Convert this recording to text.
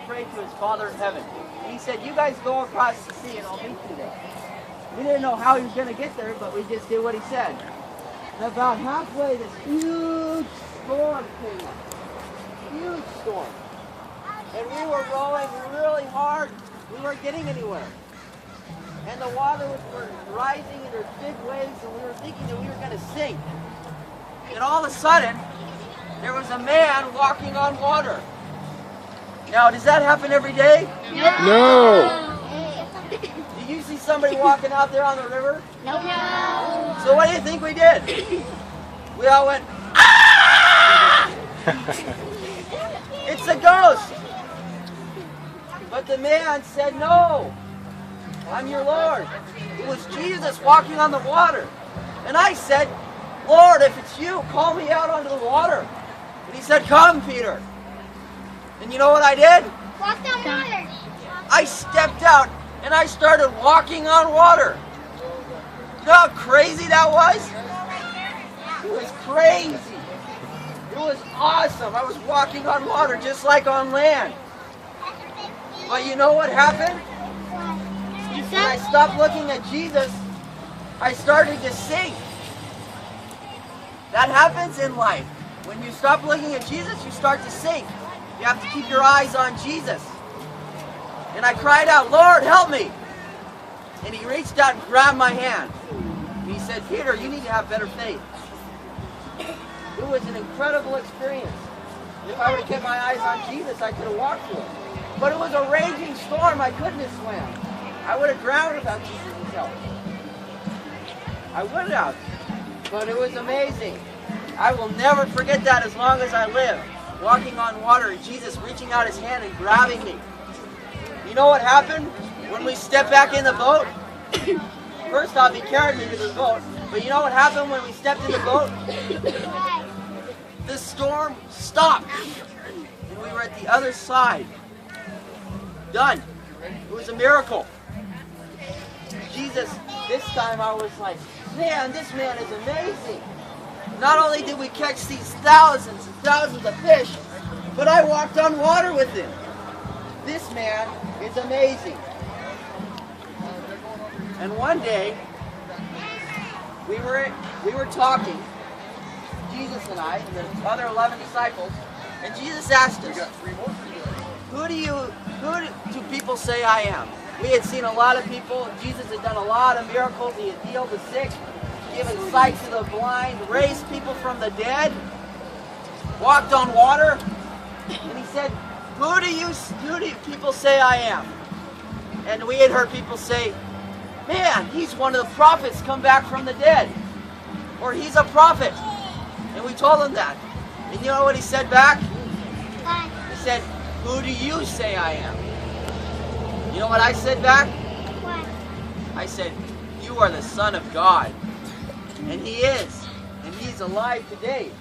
pray to his Father in heaven. And he said, you guys go across the sea and I'll meet you there. We didn't know how he was going to get there, but we just did what he said. And about halfway, this huge storm came up. Huge storm. And we were rowing really hard. We weren't getting anywhere. And the water was rising and there were big waves, and we were thinking that we were going to sink. And all of a sudden, there was a man walking on water. Now, does that happen every day? No. Do you see somebody walking out there on the river? No. So what do you think we did? We all went, ah! It's a ghost. But the man said, no, I'm your Lord. It was Jesus walking on the water. And I said, Lord, if it's you, call me out onto the water. And he said, come, Peter. And you know what I did? Walk on water. I stepped out and I started walking on water. You know how crazy that was? It was crazy. It was awesome. I was walking on water just like on land. But you know what happened? When I stopped looking at Jesus, I started to sink. That happens in life. When you stop looking at Jesus, you start to sink. You have to keep your eyes on Jesus. And I cried out, Lord, help me. And he reached out and grabbed my hand. And he said, Peter, you need to have better faith. It was an incredible experience. If I would have kept my eyes on Jesus, I could have walked through it. But it was a raging storm. I couldn't have swam. I would have drowned without Jesus' help. I would have. But it was amazing. I will never forget that as long as I live. Walking on water and Jesus reaching out his hand and grabbing me. You know what happened when we stepped back in the boat? First off, he carried me to the boat. But you know what happened when we stepped in the boat? The storm stopped. And we were at the other side. Done. It was a miracle. Jesus, this time I was like, man, this man is amazing. Not only did we catch these thousands and thousands of fish, but I walked on water with him. This man is amazing. And one day, we were talking, Jesus and I, and the other 11 disciples, and Jesus asked us, who do people say I am? We had seen a lot of people. Jesus had done a lot of miracles. He had healed the sick, given sight to the blind, raised people from the dead, walked on water. And he said, who do people say I am? And we had heard people say, man, he's one of the prophets come back from the dead. Or he's a prophet. And we told him that. And you know what he said back? He said, who do you say I am? You know what I said back? What? I said, you are the Son of God. And he is. And he's alive today.